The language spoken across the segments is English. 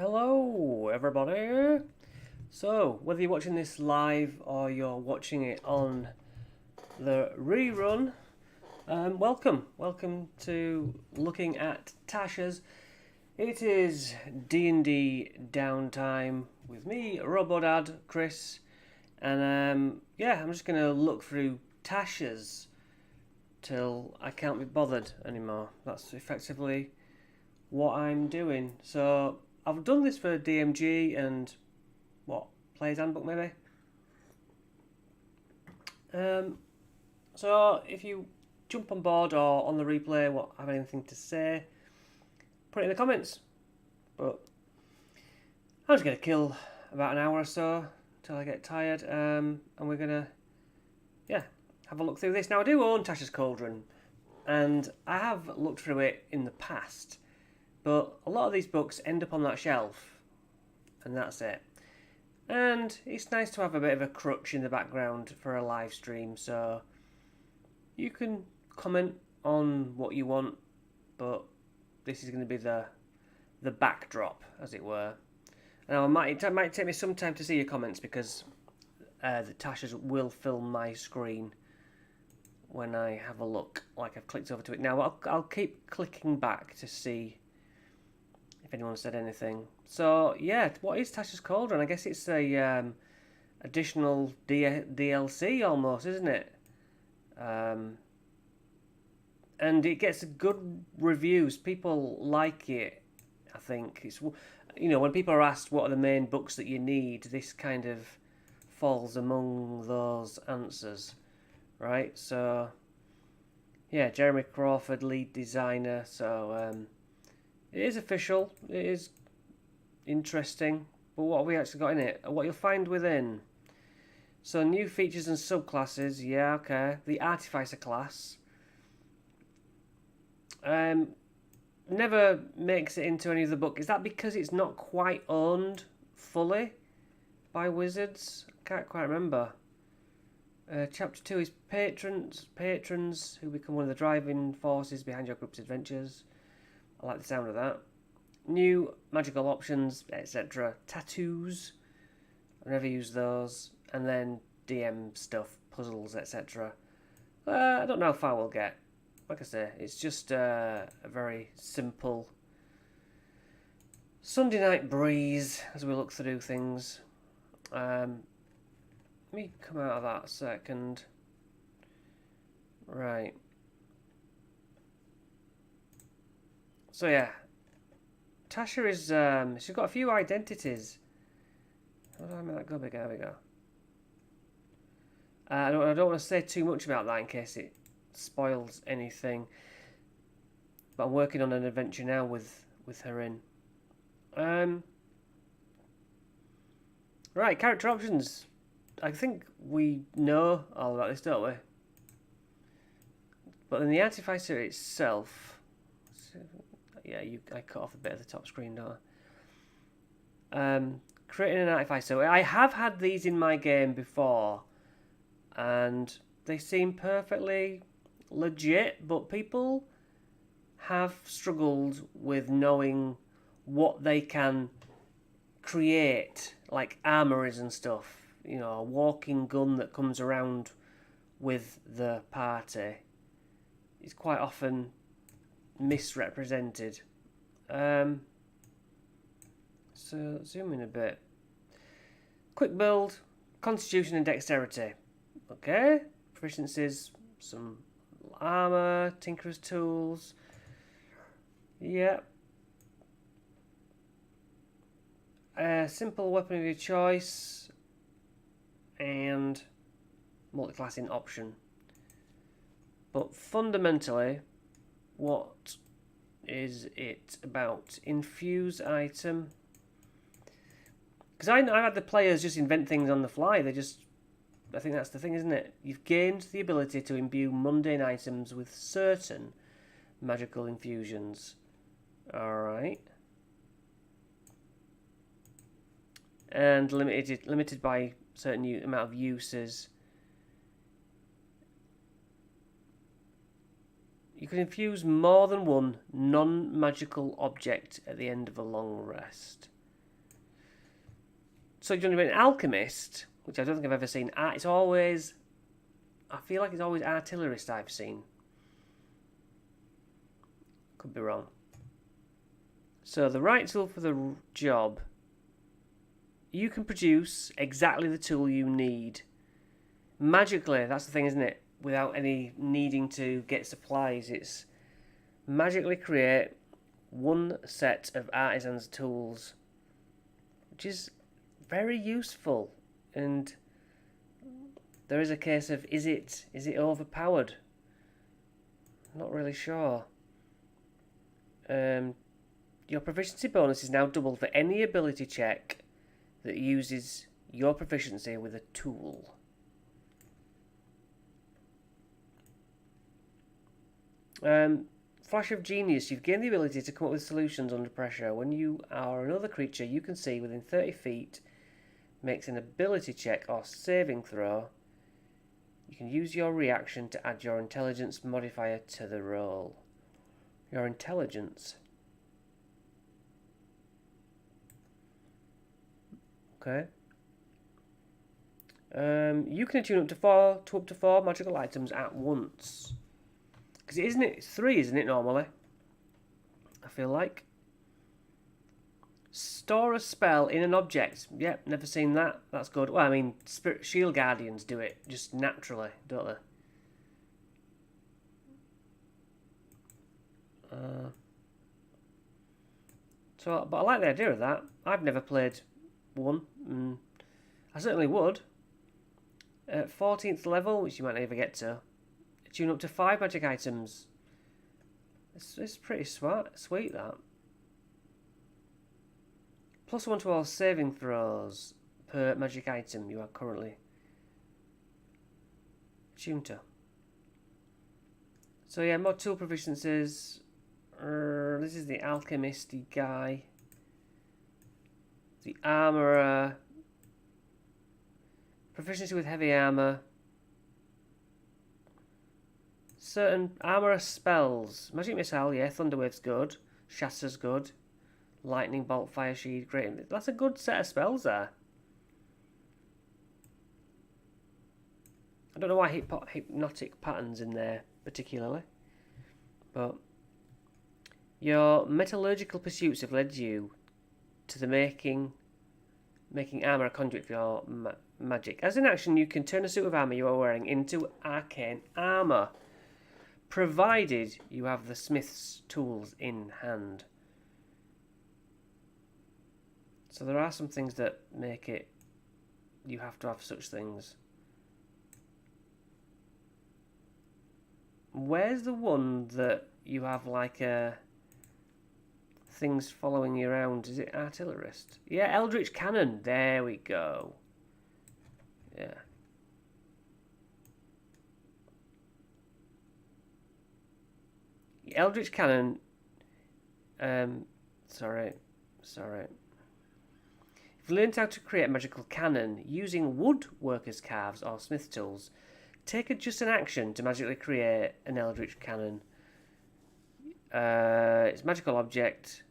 Hello, everybody. So, whether you're watching this live or you're watching it on the rerun, welcome. Welcome to looking at Tasha's. It is D&D Downtime with me, Robodad, Chris, and I'm just going to look through Tasha's till I can't be bothered anymore. That's effectively what I'm doing. So, I've done this for DMG and Player's Handbook maybe. So if you jump on board or on the replay, have anything to say, put it in the comments. But I'm just gonna kill about an hour or so till I get tired, and we're gonna have a look through this. Now I do own Tasha's Cauldron, and I have looked through it in the past, but a lot of these books end up on that shelf, and that's it. And it's nice to have a bit of a crutch in the background for a live stream, so you can comment on what you want, but this is going to be the backdrop, as it were. Now, it might take me some time to see your comments because the Tasha's will fill my screen when I have a look, like I've clicked over to it. Now, I'll keep clicking back to see if anyone said anything. So, yeah, what is Tasha's Cauldron? I guess it's a additional DLC almost, isn't it? And it gets good reviews. People like it, I think. It's, when people are asked what are the main books that you need, this kind of falls among those answers, right? So, yeah, Jeremy Crawford, lead designer. So, it is official. It is interesting. But what have we actually got in it? What you'll find within. So new features and subclasses. Yeah, okay. The Artificer class. Never makes it into any of the book. Is that because it's not quite owned fully by Wizards? I can't quite remember. Chapter 2 is patrons who become one of the driving forces behind your group's adventures. I like the sound of that. New magical options, etc. Tattoos. I've never used those. And then DM stuff, puzzles, etc. I don't know how far we'll get. Like I say, it's just a very simple Sunday night breeze as we look through things. Let me come out of that a second. Right. So yeah, Tasha is, she's got a few identities. How do I make that go bigger? There we go. I don't want to say too much about that in case it spoils anything. But I'm working on an adventure now with her in. Right, character options. I think we know all about this, don't we? But in the Artificer itself... Yeah, I cut off a bit of the top screen, don't I? Creating an Artificer. So I have had these in my game before, and they seem perfectly legit, but people have struggled with knowing what they can create, like armories and stuff. A walking gun that comes around with the party is quite often misrepresented. So zoom in a bit. Quick build, constitution and dexterity. Okay, proficiencies, some armor, tinkerer's tools. Yeah. A simple weapon of your choice and multi-classing option. But fundamentally, what is it about? Infuse item. Because I've had the players just invent things on the fly. I think that's the thing, isn't it? You've gained the ability to imbue mundane items with certain magical infusions. Alright. And limited by certain amount of uses. You can infuse more than one non-magical object at the end of a long rest. So you're an alchemist, which I don't think I've ever seen. It's always, I feel like it's always artillerist I've seen. Could be wrong. So the right tool for the job. You can produce exactly the tool you need. Magically, that's the thing, isn't it? Without any needing to get supplies, it's magically create one set of artisan's tools, which is very useful. And there is a case of is it overpowered? Not really sure. Your proficiency bonus is now doubled for any ability check that uses your proficiency with a tool. Flash of Genius. You've gained the ability to come up with solutions under pressure. When you are another creature you can see within 30 feet makes an ability check or saving throw, you can use your reaction to add your intelligence modifier to the roll. Your intelligence. Okay. You can attune up to four magical items at once. Because isn't it 3, isn't it, normally? I feel like. Store a spell in an object. Yep, never seen that. That's good. Well, I mean, Shield Guardians do it just naturally, don't they? But I like the idea of that. I've never played one. I certainly would. At 14th level, which you might never get to, tune up to 5 magic items. It's pretty sweet, that. +1 to all saving throws per magic item you are currently tuned to. So yeah, more tool proficiencies. This is the alchemisty guy. The armourer. Proficiency with heavy armour. Certain armourer spells. Magic Missile, yeah. Thunderwave's good. Shatter's good. Lightning Bolt, Fire Sheet, great. That's a good set of spells there. I don't know why hypnotic patterns in there particularly. But your metallurgical pursuits have led you to the making armour a conduit for your magic. As an action, you can turn a suit of armour you are wearing into arcane armour, provided you have the smith's tools in hand. So there are some things that make it you have to have such things. Where's the one that you have like things following you around? Is it artillerist? Yeah, Eldritch Cannon. There we go. Yeah. Eldritch Cannon. Sorry. You've learned how to create a magical cannon using woodworker's carves or smith tools. Take just an action to magically create an Eldritch Cannon. It's a magical object.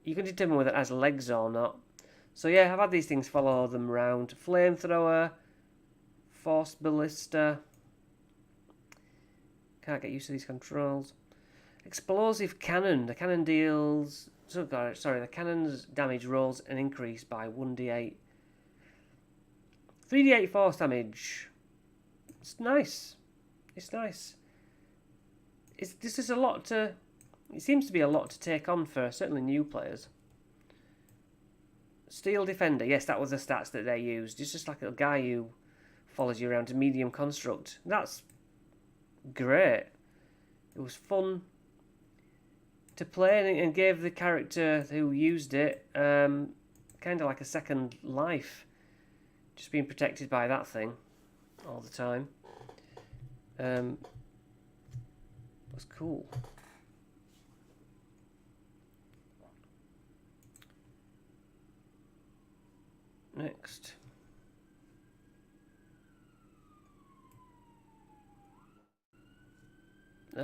You can determine whether it has legs or not. So yeah, I've had these things follow them around. Flamethrower. Force Ballista. Can't get used to these controls. Explosive Cannon. The cannon deals... the cannon's damage rolls an increase by 1d8. 3d8 force damage. It's nice. It's nice. This is a lot to... It seems to be a lot to take on for certainly new players. Steel Defender. Yes, that was the stats that they used. It's just like a guy who follows you around to medium construct. That's great. It was fun to play and gave the character who used it kind of like a second life. Just being protected by that thing all the time. It was cool. Next.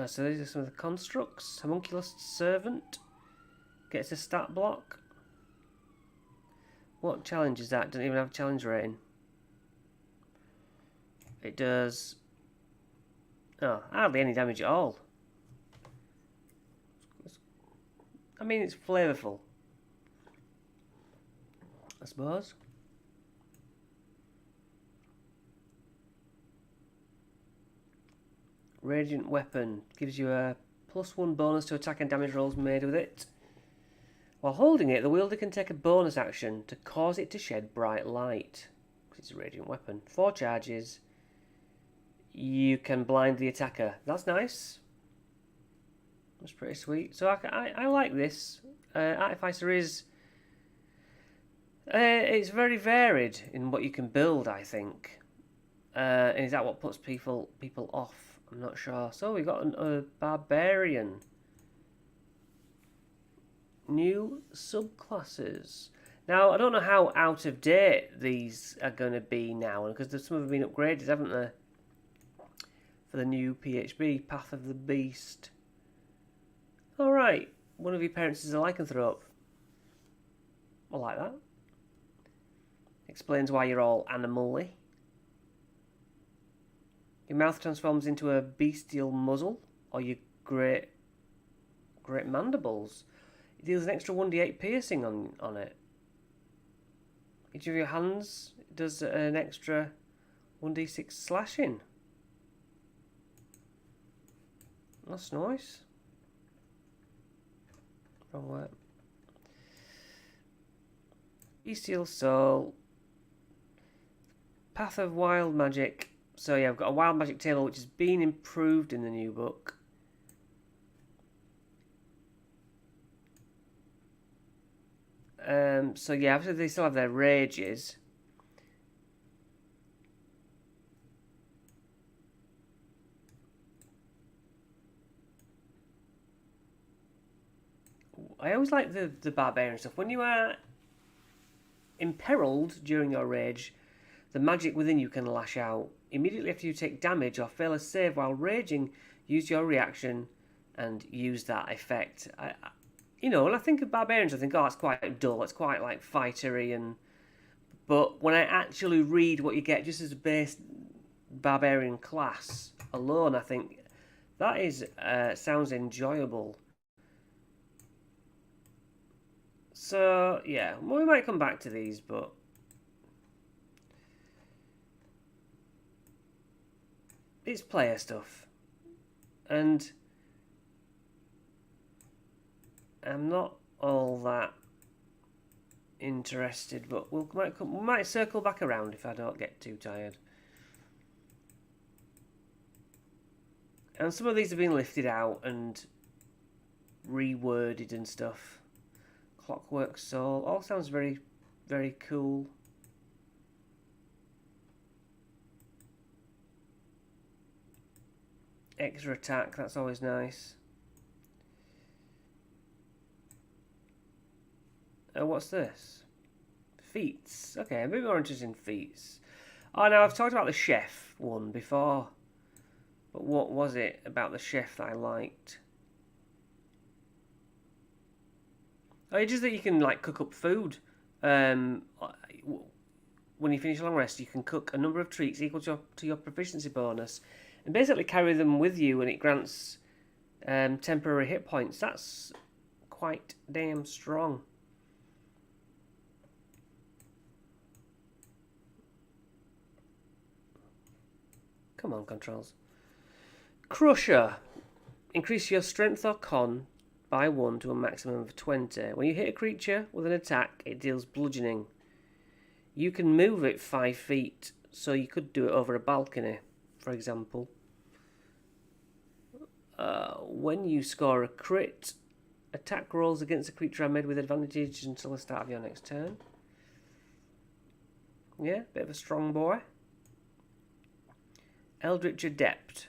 So these are some of the constructs. Homunculus Servant. Gets a stat block. What challenge is that? Doesn't even have a challenge rating. It does... Oh, hardly any damage at all. I mean, it's flavourful, I suppose. Radiant Weapon gives you a +1 bonus to attack and damage rolls made with it. While holding it, the wielder can take a bonus action to cause it to shed bright light. Because it's a radiant weapon. 4 charges. You can blind the attacker. That's nice. That's pretty sweet. So I like this. Artificer is... it's very varied in what you can build, I think. And is that what puts people off? I'm not sure. So we got a barbarian. New subclasses. Now, I don't know how out of date these are going to be now, because some of them have been upgraded, haven't they? For the new PHB, Path of the Beast. Alright, one of your parents is a lycanthrope. I like that. Explains why you're all animal-y. Your mouth transforms into a bestial muzzle, or your great mandibles. It deals an extra 1d8 piercing on it. Each of your hands does an extra 1d6 slashing. That's nice. Wrong word. Bestial Soul. Path of Wild Magic. So yeah, I've got a Wild Magic table which has been improved in the new book. So yeah, obviously they still have their rages. I always like the barbarian stuff. When you are imperiled during your rage, the magic within you can lash out. Immediately after you take damage or fail a save while raging, use your reaction and use that effect. You know, when I think of barbarians, I think, oh, it's quite dull. It's quite like fightery, but when I actually read what you get just as a base barbarian class alone, I think that is sounds enjoyable. So yeah, we might come back to these, but it's player stuff, and I'm not all that interested, but we might circle back around if I don't get too tired. And some of these have been lifted out and reworded and stuff. Clockwork Soul, all sounds very, very cool. Extra attack, that's always nice. What's this? Feats. Okay, I'm a bit more interested in feats. Oh, no, I've talked about the chef one before. But what was it about the chef that I liked? Oh, it's just that you can, like, cook up food. When you finish a long rest, you can cook a number of treats equal to your proficiency bonus. And basically carry them with you, and it grants temporary hit points. That's quite damn strong. Come on, controls. Crusher. Increase your strength or con by 1 to a maximum of 20. When you hit a creature with an attack, it deals bludgeoning. You can move it 5 feet, so you could do it over a balcony, for example. When you score a crit, attack rolls against a creature are made with advantage until the start of your next turn. Yeah, bit of a strong boy. Eldritch Adept.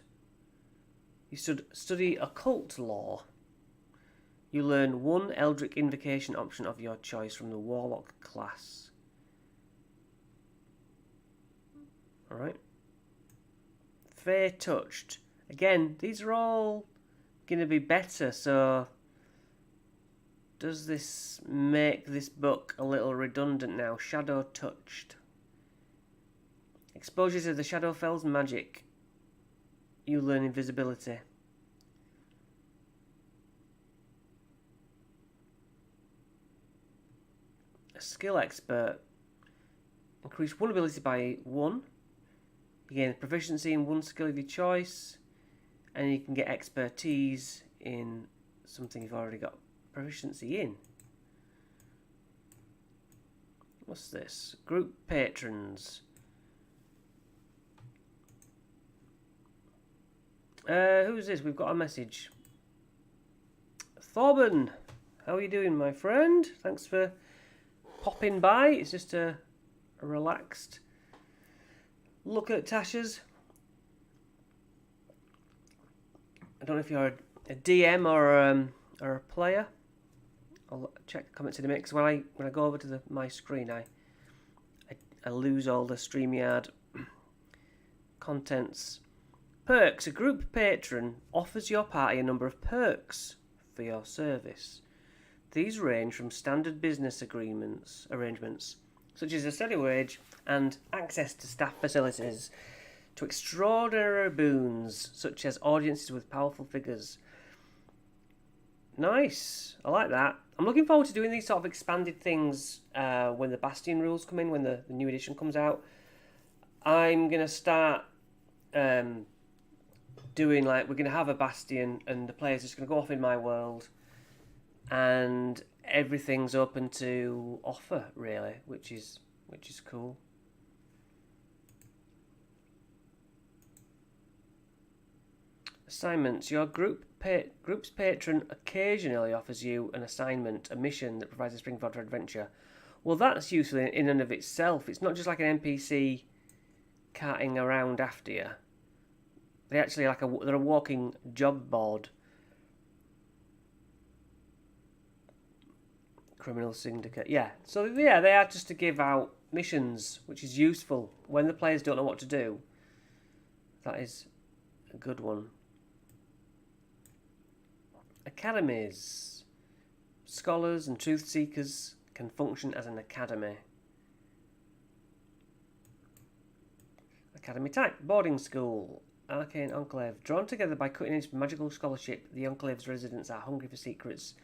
You study occult lore. You learn one Eldritch Invocation option of your choice from the Warlock class. Alright. Fey Touched. Again, these are all going to be better, so Does this make this book a little redundant now? Shadow touched. Exposure to the Shadowfell's magic. You learn invisibility. A skill expert. Increase one ability by 1. You gain proficiency in one skill of your choice. And you can get expertise in something you've already got proficiency in. What's this? Group patrons. Who's this? We've got a message. Thorben, how are you doing, my friend? Thanks for popping by. It's just a relaxed look at Tasha's. I don't know if you're a DM or a player. I'll check the comments in a minute, because when I go over to my screen, I lose all the StreamYard contents. Perks. A group patron offers your party a number of perks for your service. These range from standard business arrangements, such as a steady wage and access to staff facilities, to extraordinary boons, such as audiences with powerful figures. Nice. I like that. I'm looking forward to doing these sort of expanded things when the Bastion rules come in, when the new edition comes out. I'm going to start doing, like, we're going to have a Bastion and the players are just going to go off in my world and everything's open to offer, really, which is cool. Assignments. Your group's patron occasionally offers you an assignment, a mission that provides a spring for adventure. Well, that's useful in and of itself. It's not just like an NPC carting around after you. They actually they're a walking job board. Criminal syndicate. Yeah. So yeah, they are just to give out missions, which is useful when the players don't know what to do. That is a good one. Academies. Scholars and truth seekers can function as an academy. Academy type. Boarding school. Arcane Enclave. Drawn together by cutting-edge magical scholarship, the Enclave's residents are hungry for secrets,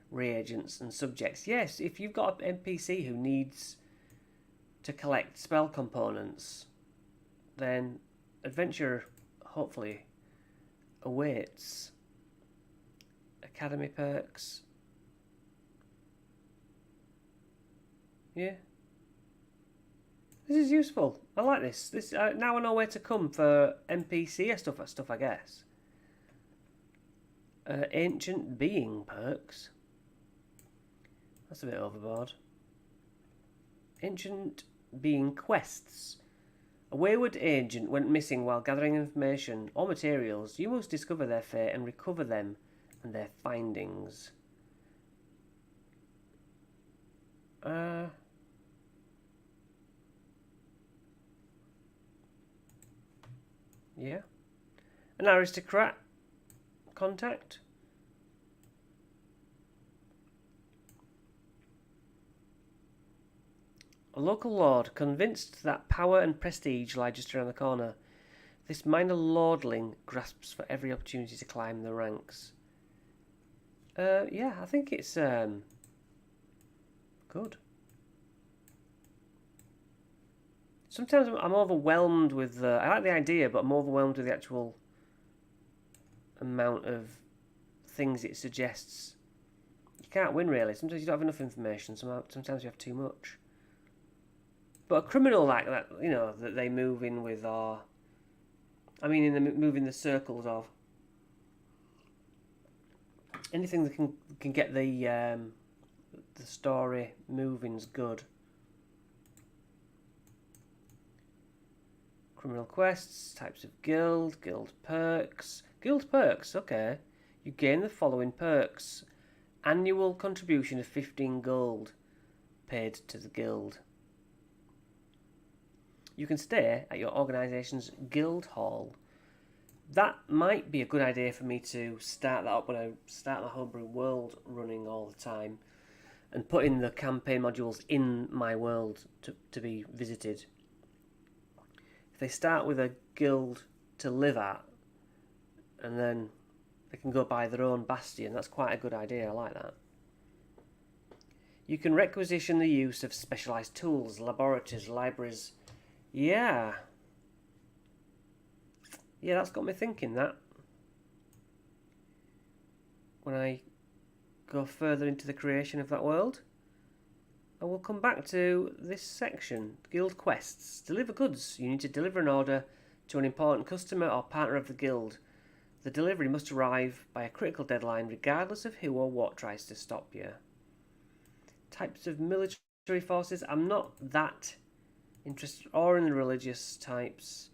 reagents, and subjects. Yes, if you've got an NPC who needs to collect spell components, then adventure hopefully awaits. Academy perks. Yeah. This is useful. I like this. Now I know where to come for NPC stuff, I guess. Ancient being perks. That's a bit overboard. Ancient being quests. A wayward agent went missing while gathering information or materials. You must discover their fate and recover them and their findings. Yeah. An aristocrat contact. A local lord, convinced that power and prestige lie just around the corner. This minor lordling grasps for every opportunity to climb the ranks. Yeah, I think it's good. Sometimes I'm overwhelmed with I like the idea, but I'm overwhelmed with the actual amount of things it suggests. You can't win, really. Sometimes you don't have enough information. Sometimes you have too much. But a criminal like that, you know, that they move in with, or move in the circles of, anything that can get the story moving's good. Criminal quests, types of guild perks. Guild perks, okay. You gain the following perks. Annual contribution of 15 gold paid to the guild. You can stay at your organisation's guild hall. that might be a good idea for me to start that up when I start my homebrew world running all the time, and put in the campaign modules in my world to be visited. If they start with a guild to live at, and then they can go buy their own bastion, that's quite a good idea. I like that. You can requisition the use of specialised tools, laboratories, libraries. Yeah. Yeah, that's got me thinking that. When I go further into the creation of that world. And we'll come back to this section. Guild quests. Deliver goods. You need to deliver an order to an important customer or partner of the guild. The delivery must arrive by a critical deadline regardless of who or what tries to stop you. Types of military forces. I'm not that interested. Or in the religious types.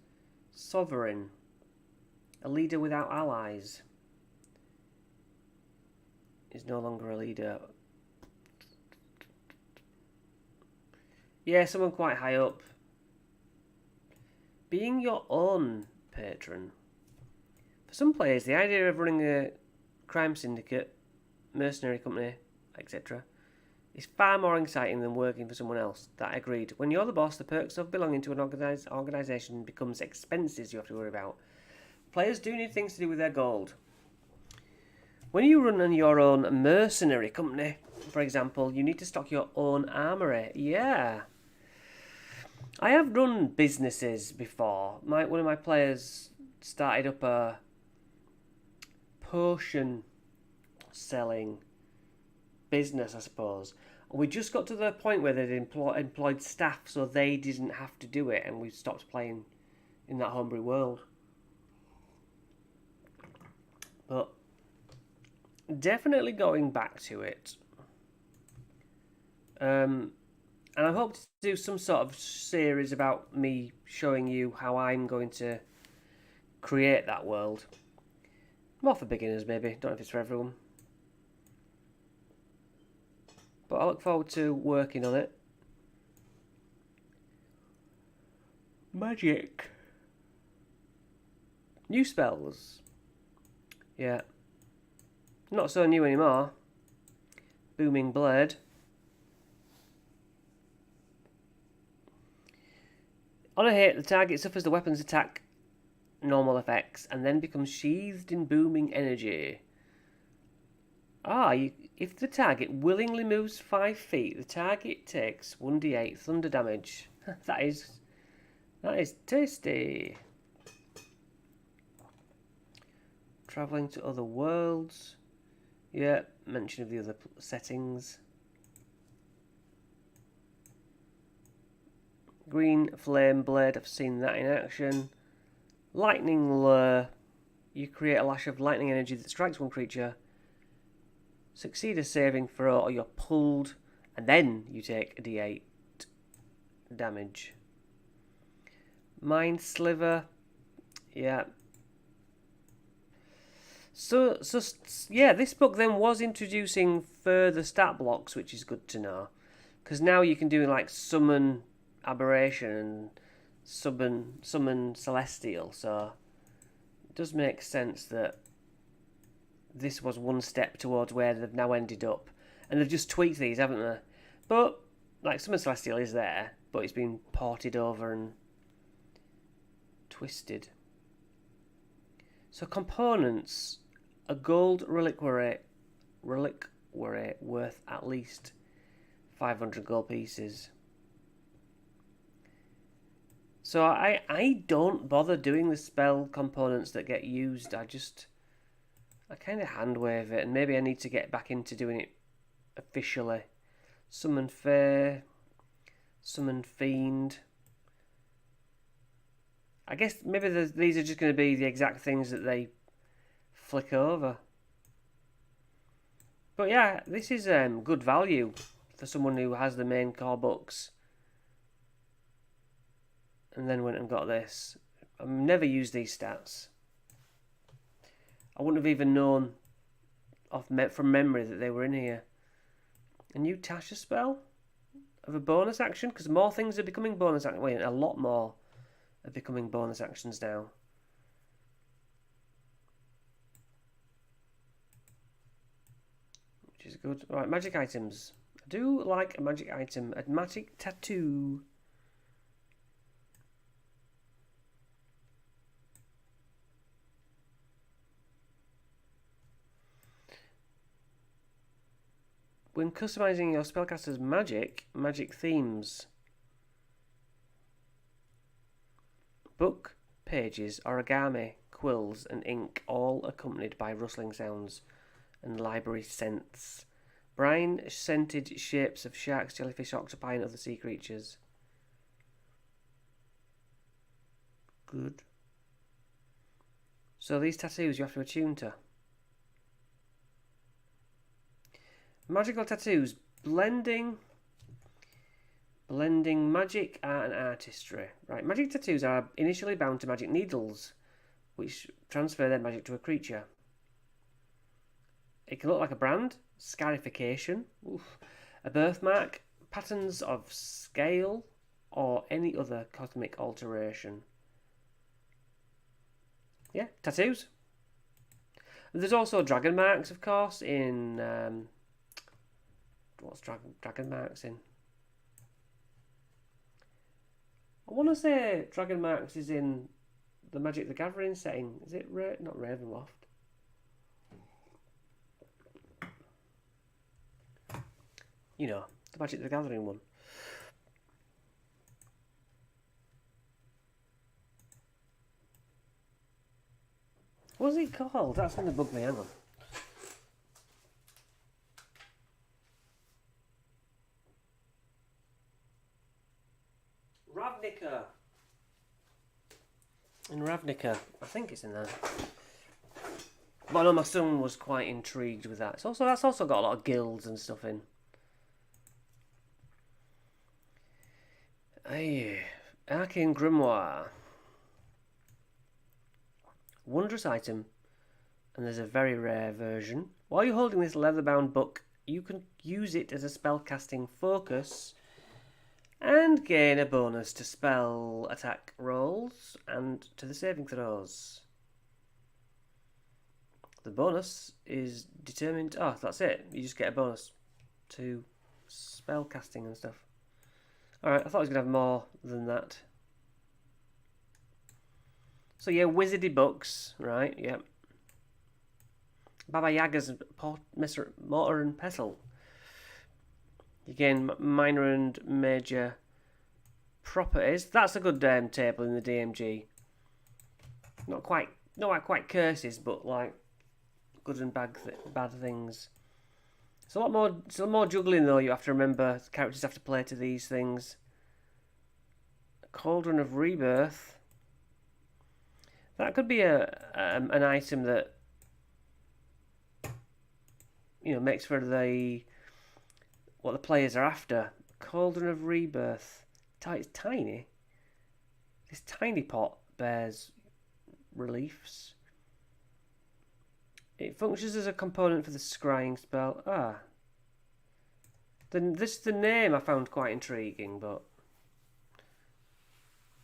Sovereign. A leader without allies. Is no longer a leader. Yeah, someone quite high up. Being your own patron. For some players, the idea of running a crime syndicate, mercenary company, etc. is far more exciting than working for someone else. That agreed. When you're the boss, the perks of belonging to an organisation becomes expenses you have to worry about. Players do need things to do with their gold. When you run your own mercenary company, for example, you need to stock your own armoury. Yeah. I have run businesses before. One of my players started up a potion selling business, I suppose. And we just got to the point where they'd employed staff so they didn't have to do it, and we stopped playing in that homebrew world. But definitely going back to it. And I hope to do some sort of series about me showing you how I'm going to create that world. More for beginners, maybe. Don't know if it's for everyone. But I look forward to working on it. Magic. New spells. Yeah. Not so new anymore. Booming Blade. On a hit, the target suffers the weapon's attack normal effects and then becomes sheathed in booming energy. If the target willingly moves 5 feet, the target takes 1d8 thunder damage. That is tasty. Travelling to other worlds. Yeah, mention of the other settings. Green Flame Blade, I've seen that in action. Lightning Lure. You create a lash of lightning energy that strikes one creature. Succeed a saving throw or you're pulled, and then you take a d8 damage. Mind Sliver. Yeah. So yeah, this book then was introducing further stat blocks, which is good to know. Because now you can do like summon aberration and summon celestial, so it does make sense that this was one step towards where they've now ended up, and they've just tweaked these, haven't they? But like summon celestial is there, but it's been ported over and twisted. So components: a gold reliquary worth at least 500 gold pieces. So I don't bother doing the spell components that get used. I kind of hand wave it, and maybe I need to get back into doing it officially. Summon Fae, Summon Fiend. I guess maybe these are just going to be the exact things that they flick over. But yeah, this is good value for someone who has the main core books and then went and got this. I've never used these stats. I wouldn't have even known from memory that they were in here. A new Tasha spell of a bonus action, because more things are becoming bonus actions. Wait, a lot more are becoming bonus actions now. is good. Right, magic items. I do like a magic item. A magic tattoo. When customizing your spellcaster's magic themes. Book, pages, origami, quills, and ink, all accompanied by rustling sounds and library scents. Brine-scented shapes of sharks, jellyfish, octopi, and other sea creatures. Good. So these tattoos you have to attune to. Magical tattoos. Blending magic, art, and artistry. Right, magic tattoos are initially bound to magic needles, which transfer their magic to a creature. It can look like a brand, scarification, a birthmark, patterns of scale, or any other cosmic alteration. Yeah, tattoos. There's also dragon marks, of course, in... what's dragon marks in? I want to say dragon marks is in the Magic the Gathering setting. Is it not Ravenloft? You know, the Magic the Gathering one. What's it called? That's going to bug me, hang on. Ravnica. In Ravnica. I think it's in there. But I know my son was quite intrigued with that. That's also got a lot of guilds and stuff in. Hey, Arcane Grimoire. Wondrous item. And there's a very rare version. While you're holding this leather-bound book, you can use it as a spellcasting focus and gain a bonus to spell attack rolls and to the saving throws. The bonus is determined... Oh, that's it. You just get a bonus to spell casting and stuff. Alright, I thought I was going to have more than that. So yeah, wizardy books, right, yep. Baba Yaga's Mortar and Pestle. You gain minor and major properties. That's a good table in the DMG. Not quite curses, but like good and bad things. It's a lot more juggling though. You have to remember the characters have to play to these things. Cauldron of Rebirth. That could be an item that makes for what the players are after. Cauldron of Rebirth. It's tiny. This tiny pot bears reliefs. It functions as a component for the scrying spell. The name I found quite intriguing, but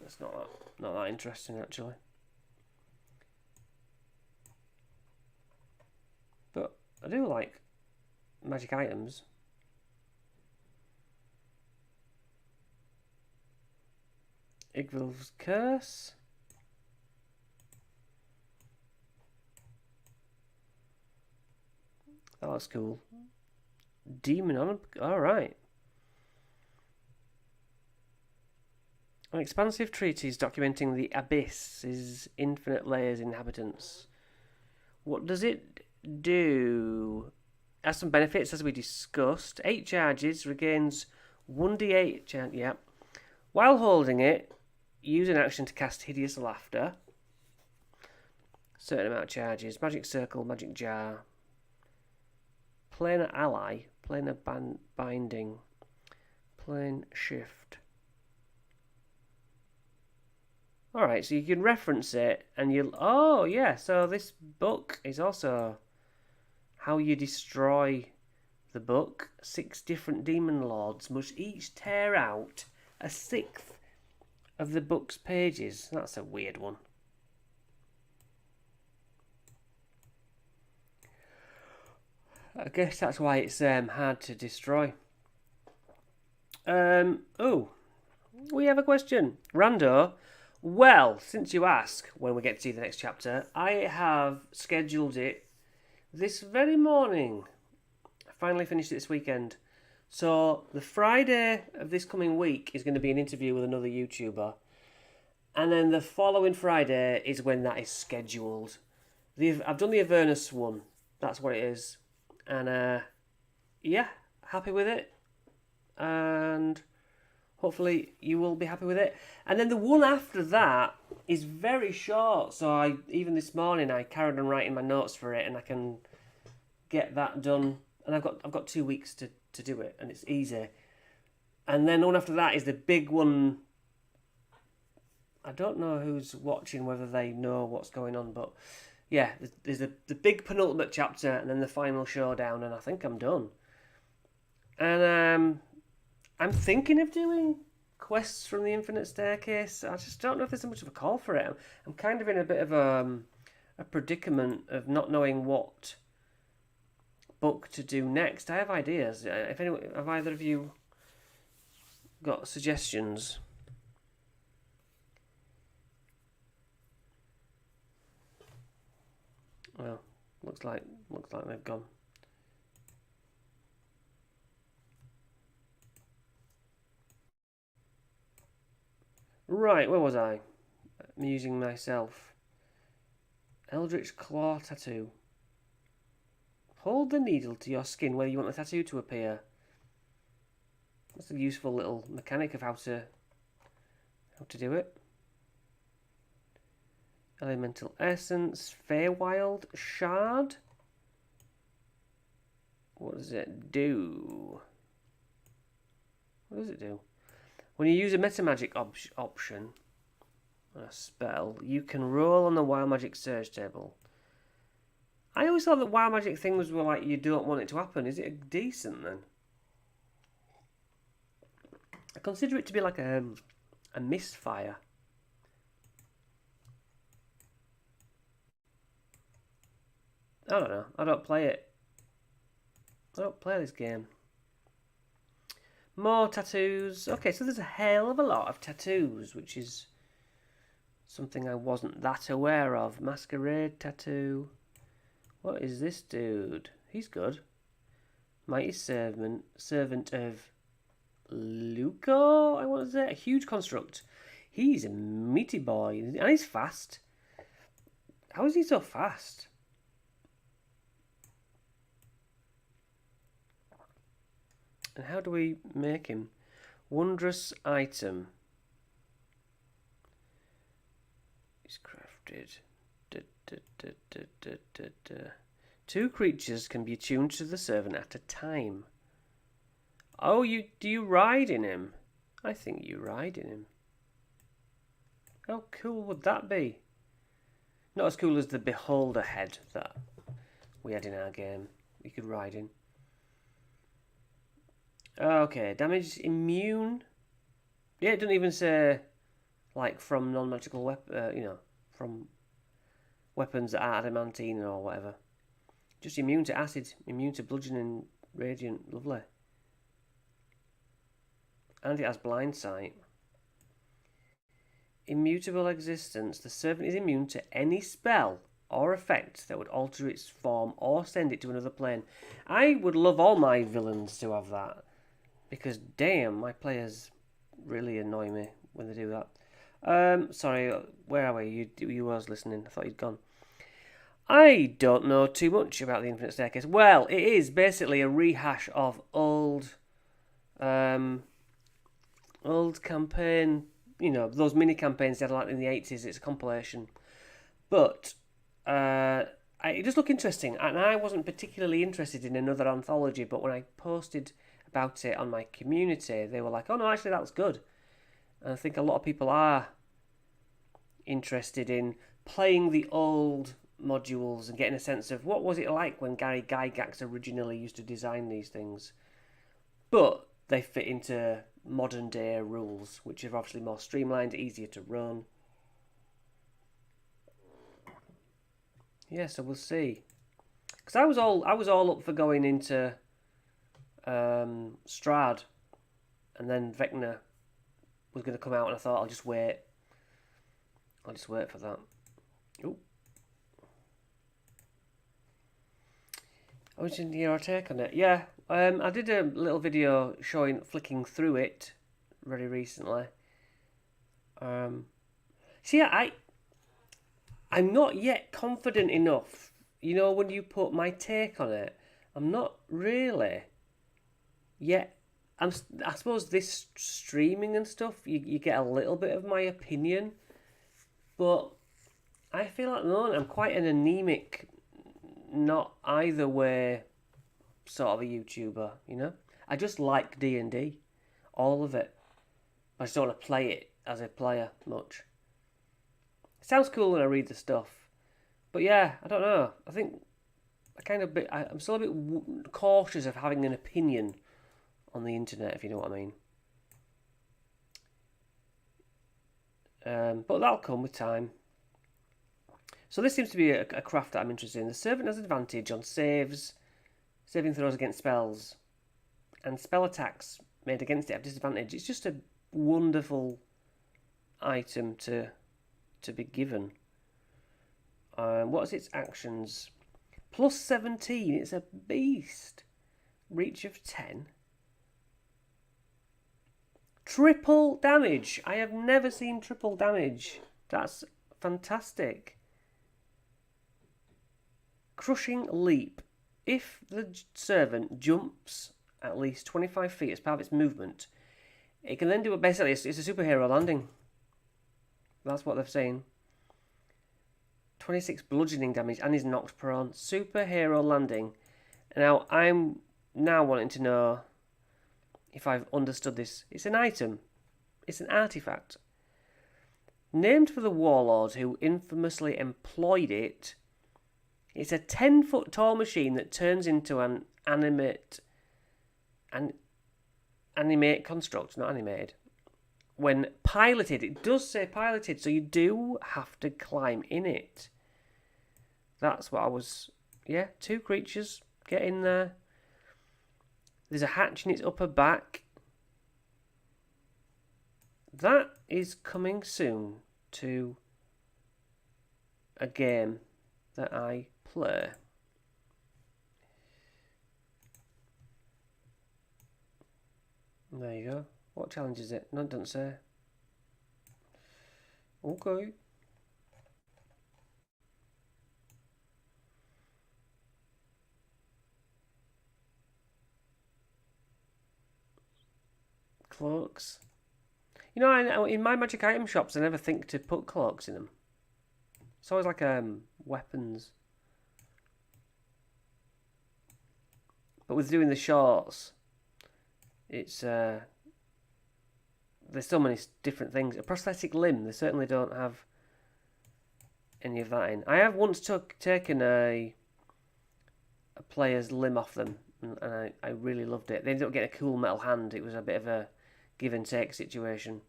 it's not that interesting actually. But I do like magic items. Igvil's Curse. Oh, that's cool. Demon on... Alright. An expansive treatise documenting the Abyss's infinite layers inhabitants. What does it do? Has some benefits as we discussed. 8 charges, regains 1d8 chance. Yep. While holding it, use an action to cast Hideous Laughter. Certain amount of charges. Magic Circle, Magic Jar. Planar Ally, Planar Binding, Plane Shift. Alright, so you can reference it and you'll... Oh, yeah, so this book is also how you destroy the book. 6 different demon lords must each tear out a 1/6 of the book's pages. That's a weird one. I guess that's why it's hard to destroy. Oh, we have a question. Rando, well, since you ask when we get to see the next chapter, I have scheduled it this very morning. I finally finished it this weekend. So the Friday of this coming week is going to be an interview with another YouTuber. And then the following Friday is when that is scheduled. I've done the Avernus one. That's what it is. And yeah, happy with it. And hopefully you will be happy with it. And then the one after that is very short. So even this morning I carried on writing my notes for it, and I can get that done. And I've got 2 weeks to do it, and it's easy. And then the one after that is the big one. I don't know who's watching, whether they know what's going on, but yeah, there's the big penultimate chapter and then the final showdown, and I think I'm done. And I'm thinking of doing quests from the Infinite Staircase. I just don't know if there's so much of a call for it. I'm kind of in a bit of a predicament of not knowing what book to do next. I have ideas. Have either of you got suggestions? Well, looks like they've gone. Right, where was I? Amusing myself. Eldritch Claw Tattoo. Hold the needle to your skin where you want the tattoo to appear. That's a useful little mechanic of how to do it. Elemental Essence, Feywild Shard. What does it do? What does it do? When you use a metamagic option on a spell, you can roll on the wild magic surge table. I always thought that wild magic things were like you don't want it to happen. Is it decent then? I consider it to be like a misfire. I don't know. I don't play it. I don't play this game. More tattoos. Okay, so there's a hell of a lot of tattoos, which is something I wasn't that aware of. Masquerade tattoo. What is this dude? He's good. Mighty servant of Luco, I want to say. A huge construct. He's a meaty boy, and he's fast. How is he so fast? And how do we make him? Wondrous item. He's crafted. 2 creatures can be attuned to the servant at a time. Oh, do you ride in him? I think you ride in him. How cool would that be? Not as cool as the beholder head that we had in our game. You could ride in. Okay, damage immune. Yeah, it doesn't even say like from non-magical weapon, from weapons that are adamantine or whatever. Just immune to acid, immune to bludgeoning, radiant, lovely. And it has blind sight. Immutable existence. The servant is immune to any spell or effect that would alter its form or send it to another plane. I would love all my villains to have that. Because, damn, my players really annoy me when they do that. Sorry, where are we? You was listening. I thought you'd gone. I don't know too much about the Infinite Staircase. Well, it is basically a rehash of old campaign. Those mini campaigns they had like in the 80s. It's a compilation. But it just looked interesting. And I wasn't particularly interested in another anthology. But when I posted about it on my community, they were like, oh no, actually that was good. And I think a lot of people are interested in playing the old modules and getting a sense of what was it like when Gary Gygax originally used to design these things. But they fit into modern day rules, which are obviously more streamlined, easier to run. Yeah, so we'll see. Because I was all up for going into Strad, and then Vecna was going to come out, and I thought I'll just wait. I'll just wait for that. Ooh. I was in your take on it. Yeah, I did a little video flicking through it very recently. See, I'm not yet confident enough. You know, when you put my take on it, I'm not really yet. I suppose this streaming and stuff, you get a little bit of my opinion, but I feel like at the moment I'm quite an anemic, not either way sort of a YouTuber, you know? I just like D&D, all of it. I just don't want to play it as a player much. It sounds cool when I read the stuff, but yeah, I don't know. I think I'm still a bit cautious of having an opinion on the internet, if you know what I mean. But that'll come with time. So this seems to be a craft that I'm interested in. The servant has advantage on saving throws against spells, and spell attacks made against it have disadvantage. It's just a wonderful item to be given. What's its actions? Plus 17. It's a beast. Reach of 10. Triple damage. I have never seen triple damage. That's fantastic. Crushing leap. If the servant jumps at least 25 feet as part of its movement, it can then do basically it's a superhero landing. That's what they're saying. 26 bludgeoning damage and is knocked prone. Superhero landing. Now I'm wanting to know if I've understood this. It's an item. It's an artifact. Named for the warlord who infamously employed it. It's a 10-foot tall machine that turns into an animate construct, not animated. When piloted, it does say piloted, so you do have to climb in it. That's what I was... Yeah, 2 creatures. Get in there. There's a hatch in its upper back. That is coming soon to a game that I play. There you go. What challenge is it? No, it doesn't say. Okay. Cloaks. You know, in my magic item shops, I never think to put cloaks in them. It's always like weapons. But with doing the shorts, it's there's so many different things. A prosthetic limb, they certainly don't have any of that in. I have once taken a player's limb off them, and I really loved it. They ended up getting a cool metal hand. It was a bit of a give and take situation.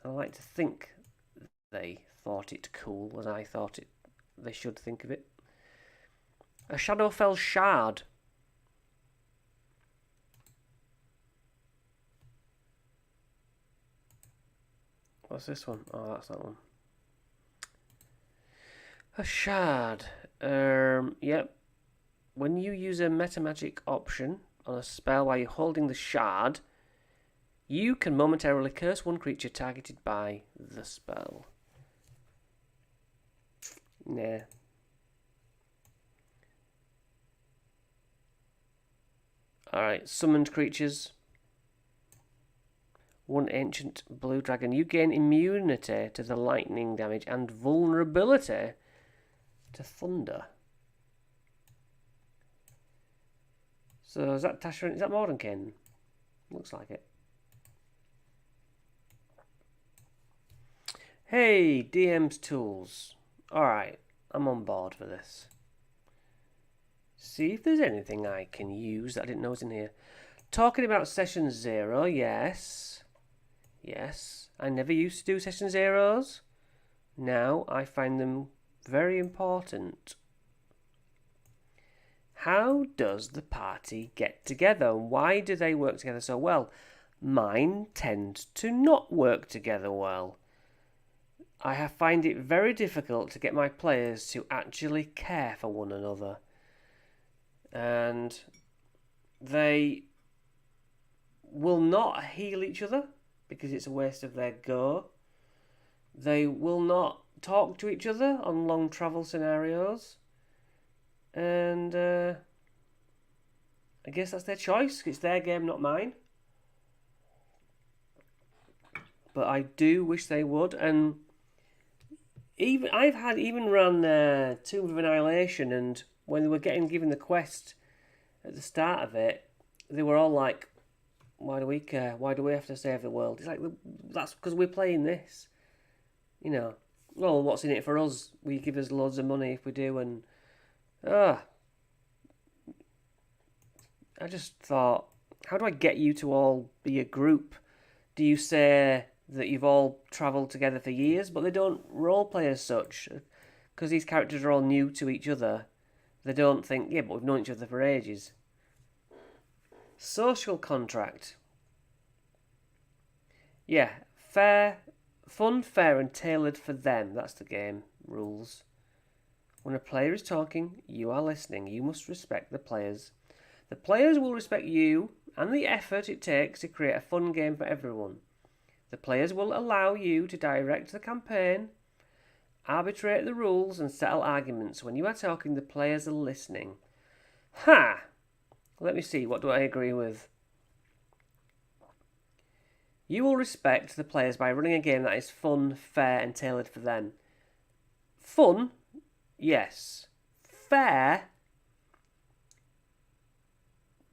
I like to think they thought it cool as I thought they should think of it. A Shadowfell shard. What's this one? Oh, that's that one. A shard. Yep. When you use a metamagic option on a spell while you're holding the shard, you can momentarily curse one creature targeted by the spell. Nah. Alright, summoned creatures. One ancient blue dragon. You gain immunity to the lightning damage and vulnerability to thunder. So is that Tasha? Is that Mordenkainen? Looks like it. Hey, DM's tools. Alright, I'm on board for this. See if there's anything I can use that I didn't know was in here. Talking about session 0, yes. Yes, I never used to do session 0s. Now I find them very important. How does the party get together? Why do they work together so well? Mine tend to not work together well. I find it very difficult to get my players to actually care for one another. And they will not heal each other because it's a waste of their go. They will not talk to each other on long travel scenarios. And I guess that's their choice. It's their game, not mine. But I do wish they would. And I've run Tomb of Annihilation, and when they were given the quest at the start of it, they were all like, "Why do we care? Why do we have to save the world?" It's like, that's because we're playing this. You know, well, what's in it for us? Will you give us loads of money if we do? And I just thought, how do I get you to all be a group? Do you say that you've all travelled together for years, but they don't roleplay as such? Because these characters are all new to each other. They don't think, yeah, but we've known each other for ages. Social contract. Yeah, fun, fair, and tailored for them. That's the game rules. When a player is talking, you are listening. You must respect the players. The players will respect you and the effort it takes to create a fun game for everyone. The players will allow you to direct the campaign, arbitrate the rules, and settle arguments. When you are talking, the players are listening. Ha! Let me see, what do I agree with? You will respect the players by running a game that is fun, fair, and tailored for them. Fun? Yes. Fair?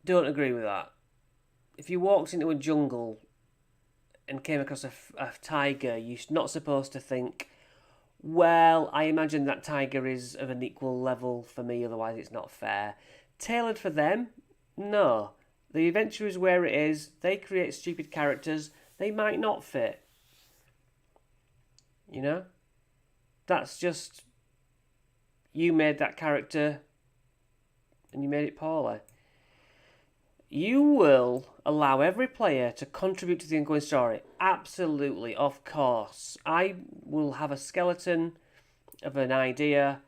Don't agree with that. If you walked into a jungle and came across a tiger, you're not supposed to think, well, I imagine that tiger is of an equal level for me, otherwise it's not fair. Tailored for them? No. The adventure is where it is. They create stupid characters. They might not fit. You know? That's just, you made that character and you made it poorly. You will allow every player to contribute to the ongoing story. Absolutely, of course. I will have a skeleton of an idea,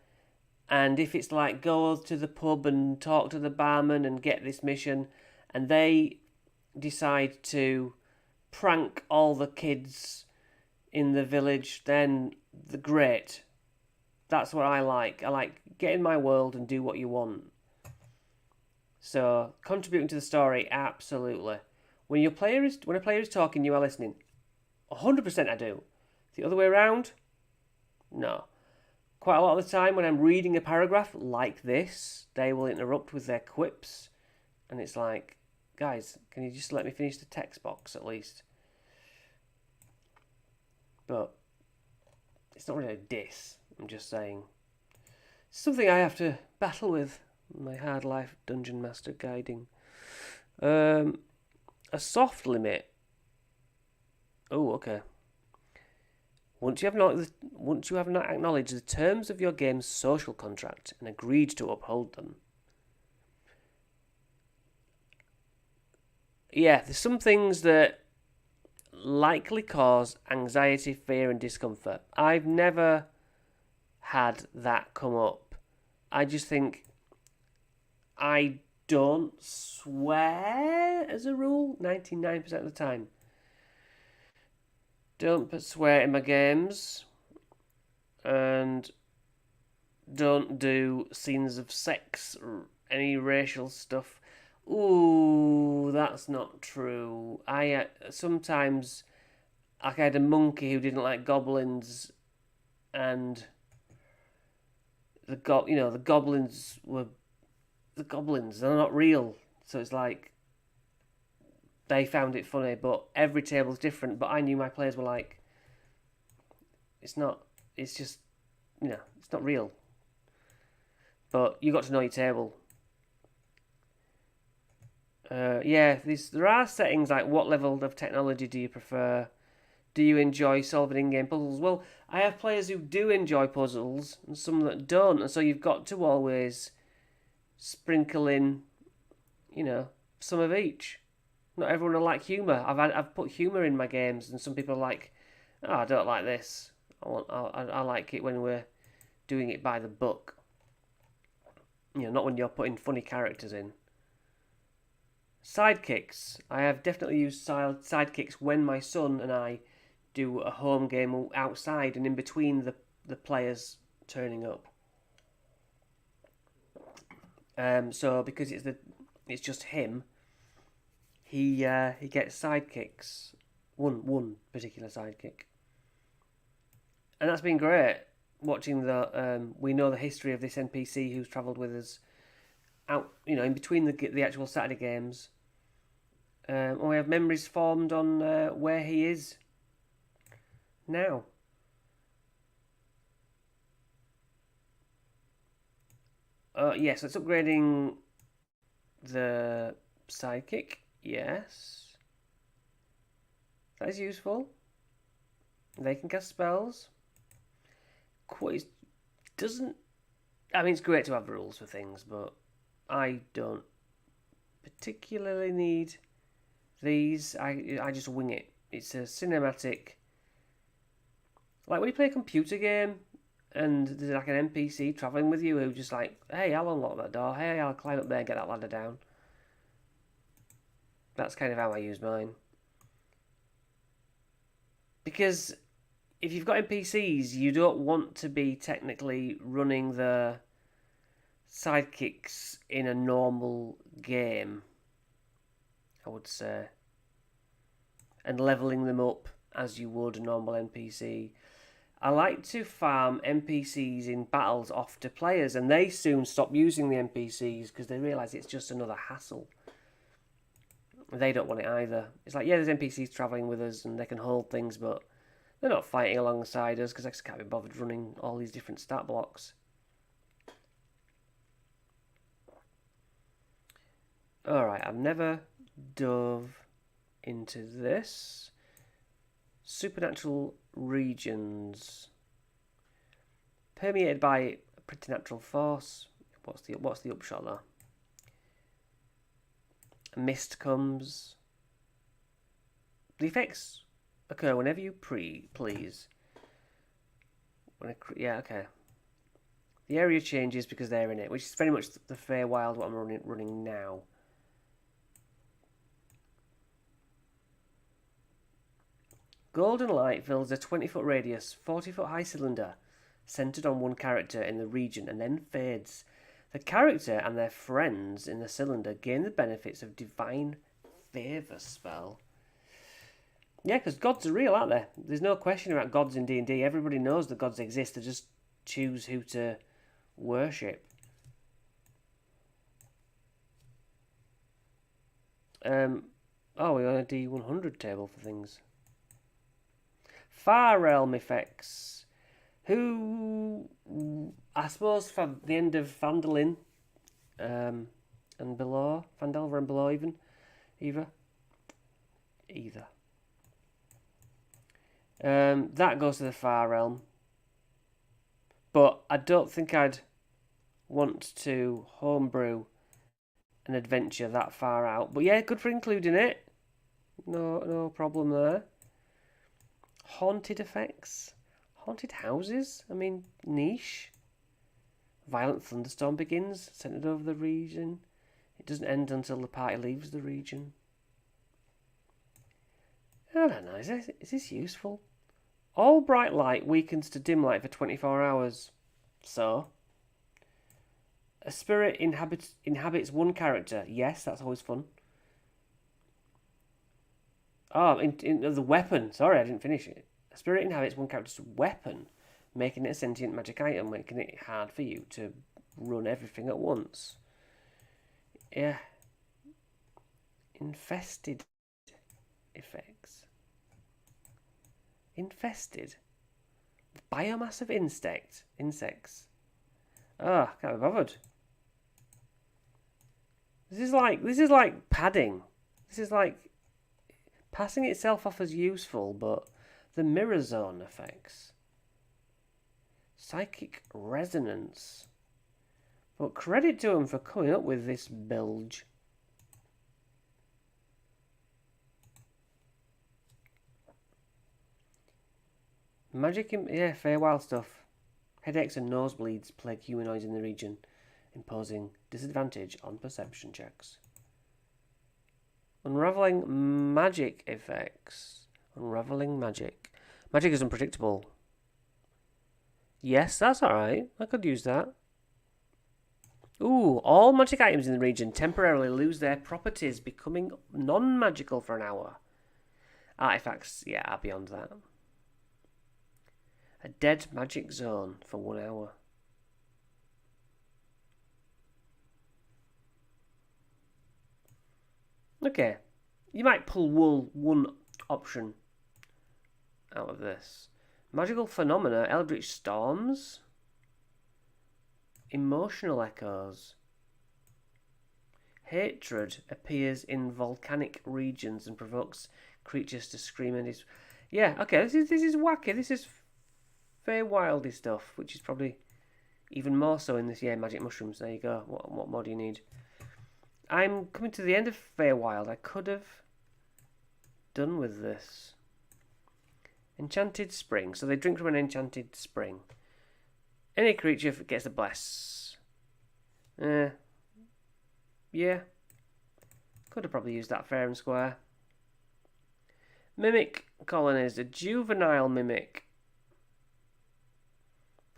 and if it's like go to the pub and talk to the barman and get this mission, and they decide to prank all the kids in the village, then great. That's what I like. I like get in my world and do what you want. So, contributing to the story, absolutely. When a player is talking, you are listening. 100% I do. The other way around? No. Quite a lot of the time when I'm reading a paragraph like this, they will interrupt with their quips. And it's like, guys, can you just let me finish the text box at least? But it's not really a diss, I'm just saying. It's something I have to battle with. My hard life dungeon master guiding. A soft limit. Oh, okay. Once you have not acknowledged the terms of your game's social contract and agreed to uphold them. Yeah, there's some things that likely cause anxiety, fear, and discomfort. I've never had that come up. I just think I don't swear as a rule 99% of the time. Don't swear in my games, and don't do scenes of sex or any racial stuff. Ooh, that's not true. I sometimes, like, I had a monkey who didn't like goblins, and the goblins were the goblins. They're not real, so it's like they found it funny. But every table's different. But I knew my players were like, it's not. It's just, it's not real. But you got to know your table. There are settings like what level of technology do you prefer? Do you enjoy solving in-game puzzles? Well, I have players who do enjoy puzzles and some that don't, and so you've got to always sprinkle in, some of each. Not everyone will like humour. I've put humour in my games, and some people are like, oh, I don't like this. I like it when we're doing it by the book. Not when you're putting funny characters in. Sidekicks. I have definitely used sidekicks when my son and I do a home game outside and in between the players turning up. So because it's just him, he gets sidekicks. One particular sidekick, and that's been great. Watching we know the history of this NPC who's travelled with us out, in between the actual Saturday games. And we have memories formed on where he is now. Yes, it's upgrading the sidekick. Yes, that is useful. They can cast spells. Doesn't. I mean, it's great to have rules for things, but I don't particularly need these. I just wing it. It's a cinematic. Like when you play a computer game and there's like an NPC travelling with you who just like, hey, I'll unlock that door. Hey, I'll climb up there and get that ladder down. That's kind of how I use mine. Because if you've got NPCs, you don't want to be technically running the sidekicks in a normal game, I would say, and levelling them up as you would a normal NPC. I like to farm NPCs in battles off to players, and they soon stop using the NPCs because they realise it's just another hassle. They don't want it either. It's like, yeah, there's NPCs travelling with us and they can hold things, but they're not fighting alongside us because I just can't be bothered running all these different stat blocks. Alright, I've never dove into this. Supernatural regions. Permeated by a preternatural force. What's the upshot there? A mist comes. The effects occur whenever you please. Yeah, okay. The area changes because they're in it, which is very much the Feywild what I'm running now. Golden light fills a 20-foot radius, 40-foot high cylinder, centered on one character in the region and then fades. The character and their friends in the cylinder gain the benefits of divine favour spell. Yeah, because gods are real, aren't they? There's no question about gods in D&D. Everybody knows that gods exist. They just choose who to worship. We're on a D100 table for things. Far Realm effects. Who, I suppose, for the end of Phandalin and below, Phandelver and below even, either. That goes to the Far Realm. But I don't think I'd want to homebrew an adventure that far out. But yeah, good for including it. No problem there. Haunted effects. Haunted houses? I mean, niche. Violent thunderstorm begins, centered over the region. It doesn't end until the party leaves the region. I don't know, is this useful? All bright light weakens to dim light for 24 hours. So, a spirit inhabits one character. Yes, that's always fun. Oh, in the weapon. Sorry, I didn't finish it. A spirit inhabits one character's weapon, making it a sentient magic item, making it hard for you to run everything at once. Yeah. Infested effects. Infested. Biomass of insects. Ah, can't be bothered. This is like padding. This is like passing itself off as useful, but the mirror zone effects. Psychic resonance. But credit to them for coming up with this bilge. Magic, yeah, Feywild stuff. Headaches and nosebleeds plague humanoids in the region, imposing disadvantage on perception checks. Unraveling magic effects. Unraveling magic. Magic is unpredictable. Yes, that's alright. I could use that. Ooh, all magic items in the region temporarily lose their properties, becoming non-magical for an hour. Artifacts, yeah, are beyond that. A dead magic zone for 1 hour. Okay, you might pull one option out of this. Magical phenomena, eldritch storms, emotional echoes. Hatred appears in volcanic regions and provokes creatures to scream and is... Yeah, okay, this is wacky. This is Feywildy stuff, which is probably even more so in this. Yeah, magic mushrooms. There you go. What more do you need? I'm coming to the end of Feywild. I could have done with this. Enchanted spring. So they drink from an enchanted spring. Any creature gets a bless. Yeah. Could have probably used that fair and square. Mimic colonies. A juvenile mimic.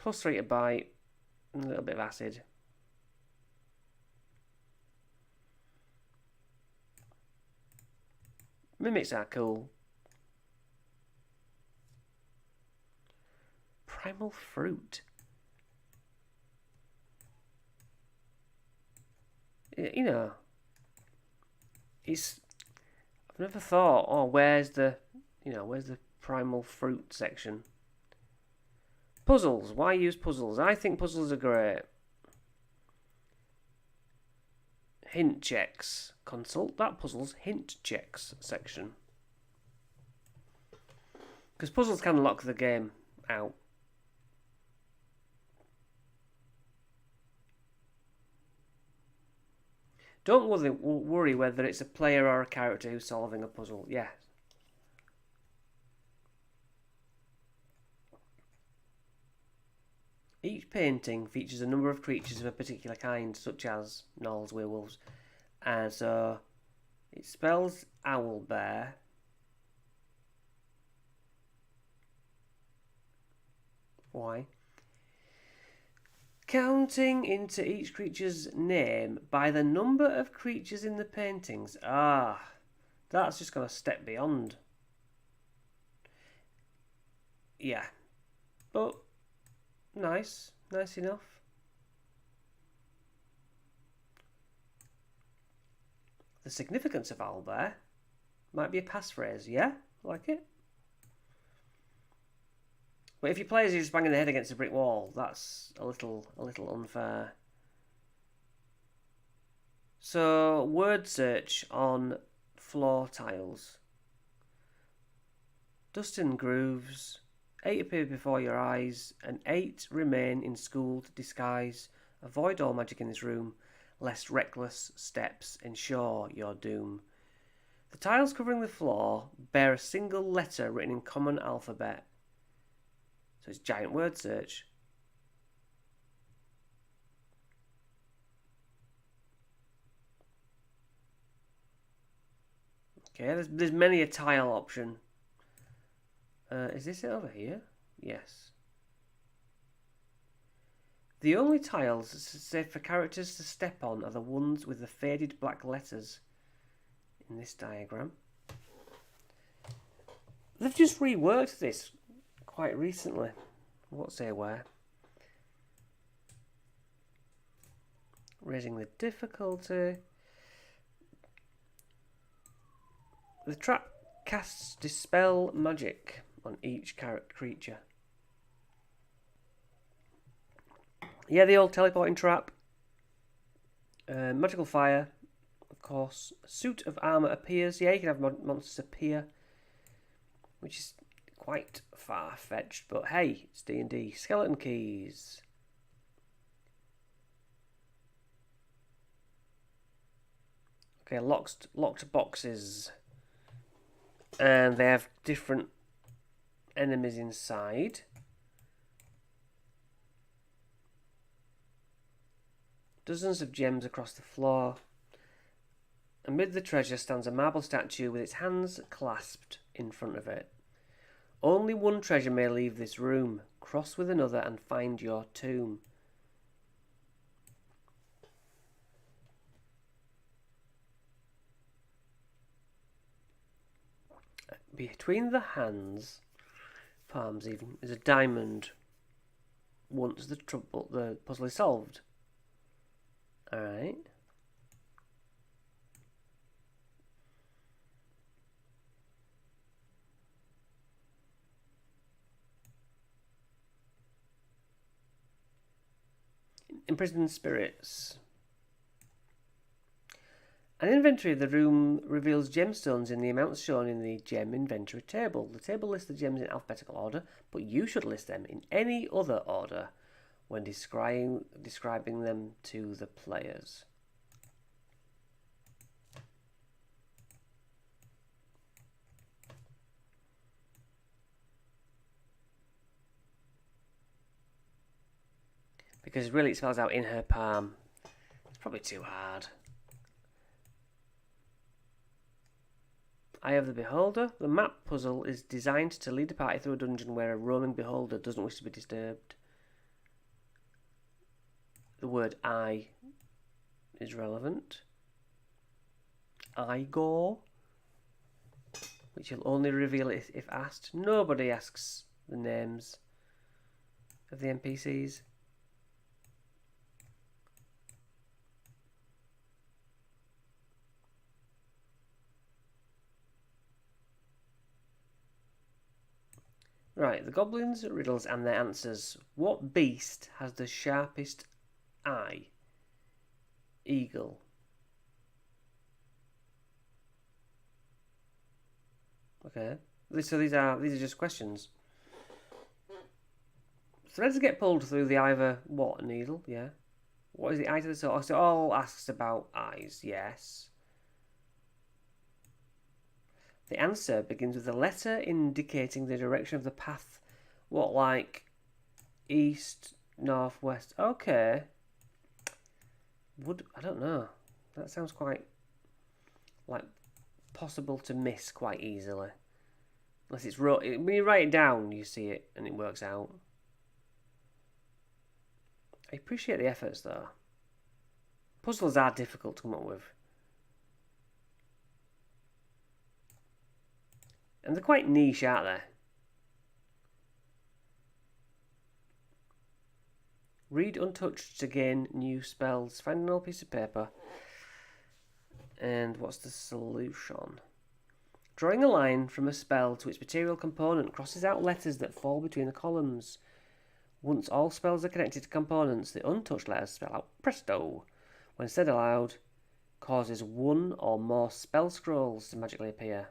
+3 to bite. And a little bit of acid. Mimics are cool. Primal fruit. You know, it's... I've never thought, oh, where's the primal fruit section? Puzzles. Why use puzzles? I think puzzles are great. Hint checks. Consult that puzzles hint checks section. Because puzzles can lock the game out. Don't worry whether it's a player or a character who's solving a puzzle. Yeah. Each painting features a number of creatures of a particular kind, such as gnolls, werewolves. And so it spells owlbear. Why? Counting into each creature's name by the number of creatures in the paintings. Ah, that's just gone a step beyond. Yeah. But nice enough. The significance of owlbear might be a passphrase. Yeah, like it. But if your players are just banging their head against a brick wall, that's a little unfair. So, word search on floor tiles. Dust and grooves. 8 appear before your eyes, and 8 remain in schooled disguise. Avoid all magic in this room, lest reckless steps ensure your doom. The tiles covering the floor bear a single letter written in common alphabet. So it's giant word search. Okay, there's many a tile option. Is this it over here? Yes. The only tiles safe for characters to step on are the ones with the faded black letters in this diagram. They've just reworked this quite recently. Won't say where. Raising the difficulty. The trap casts Dispel magic on each creature. Yeah, the old teleporting trap. Magical fire, of course. Suit of armour appears. Yeah, you can have monsters appear, which is quite far-fetched, but hey, it's D&D. Skeleton keys. Okay, locked boxes. And they have different enemies inside. Dozens of gems across the floor. Amid the treasure stands a marble statue with its hands clasped in front of it. Only one treasure may leave this room. Cross with another and find your tomb. Between the palms even, is a diamond. Once the puzzle is solved. Alright. Imprisoned spirits. An inventory of the room reveals gemstones in the amounts shown in the gem inventory table. The table lists the gems in alphabetical order, but you should list them in any other order when describing them to the players. Because really it spells out in her palm. It's probably too hard. Eye of the Beholder. The map puzzle is designed to lead the party through a dungeon where a roaming beholder doesn't wish to be disturbed. The word eye is relevant. Igor, which you'll only reveal if asked. Nobody asks the names of the NPCs. Right, the goblins' riddles and their answers. What beast has the sharpest eye? Eagle. Okay. So these are just questions. Threads get pulled through the either what needle? Yeah. What is the eye to the soul? So all asks about eyes. Yes. The answer begins with a letter indicating the direction of the path. What, like east, north, west? Okay. I don't know. That sounds quite like possible to miss quite easily. Unless it's when you write it down, you see it and it works out. I appreciate the efforts though. Puzzles are difficult to come up with. And they're quite niche, aren't they? Read untouched to gain new spells. Find an old piece of paper. And what's the solution? Drawing a line from a spell to its material component crosses out letters that fall between the columns. Once all spells are connected to components, the untouched letters spell out presto. When said aloud, causes one or more spell scrolls to magically appear.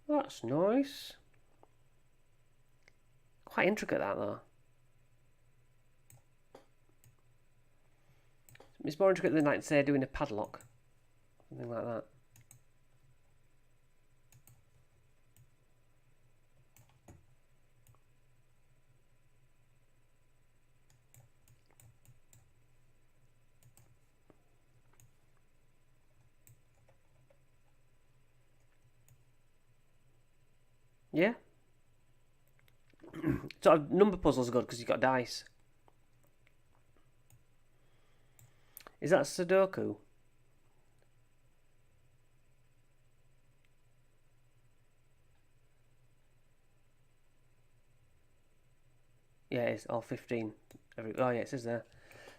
That's nice. Quite intricate that though. It's more intricate than, like, say, doing a padlock. Something like that. Yeah. Sort of number puzzles are good because you've got dice. Is that Sudoku? Yeah, it's all 15. Oh yeah, it says there.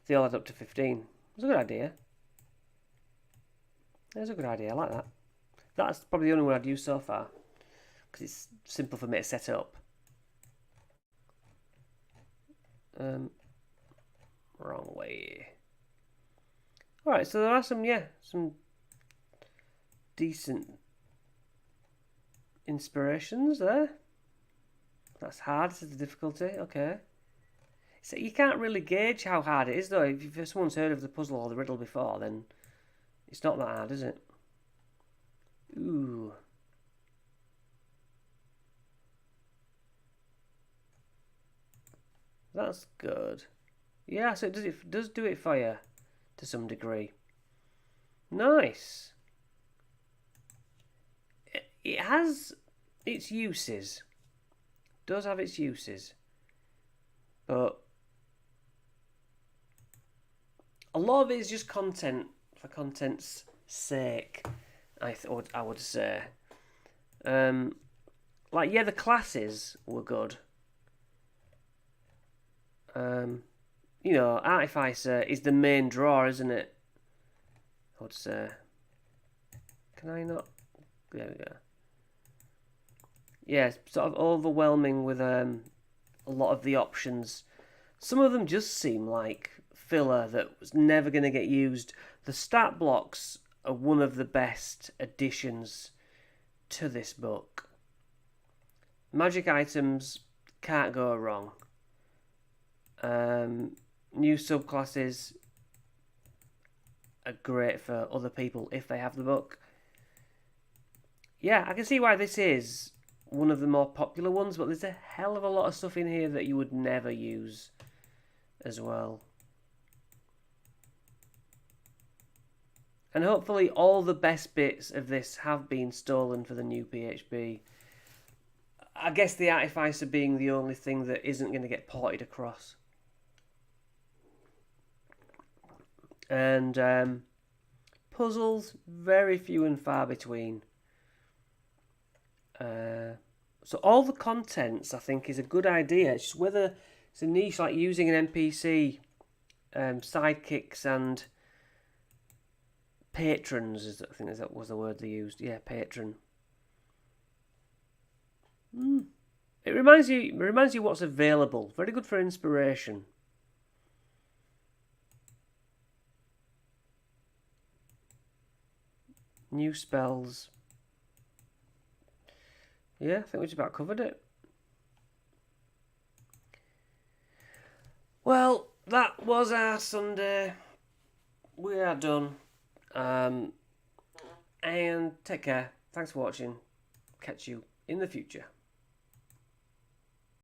They all add up to 15. It's a good idea. That's a good idea. I like that. That's probably the only one I'd use so far because it's simple for me to set up. Wrong way. Alright, so there are some decent inspirations there. That's hard, this is the difficulty, okay. So you can't really gauge how hard it is though. If someone's heard of the puzzle or the riddle before, then it's not that hard, is it? Ooh. That's good. Yeah, so it does do it for you to some degree. Nice. It has its uses. Does have its uses. But a lot of it is just content for content's sake, I would say. Like, yeah, the classes were good. You know, Artificer is the main draw, isn't it? I would say. Can I not? There we go. Yeah, it's sort of overwhelming with a lot of the options. Some of them just seem like filler that was never going to get used. The stat blocks are one of the best additions to this book. Magic items can't go wrong. New subclasses are great for other people if they have the book. Yeah, I can see why this is one of the more popular ones, but there's a hell of a lot of stuff in here that you would never use as well. And hopefully all the best bits of this have been stolen for the new PHP. I guess the Artificer being the only thing that isn't going to get ported across. And puzzles, very few and far between. So all the contents, I think, is a good idea. It's just whether it's a niche like using an NPC, sidekicks and patrons. I think that was the word they used. Yeah, patron. It reminds you what's available. Very good for inspiration. New spells. Yeah, I think we just about covered it. Well, that was our Sunday. We are done. And take care. Thanks for watching. Catch you in the future.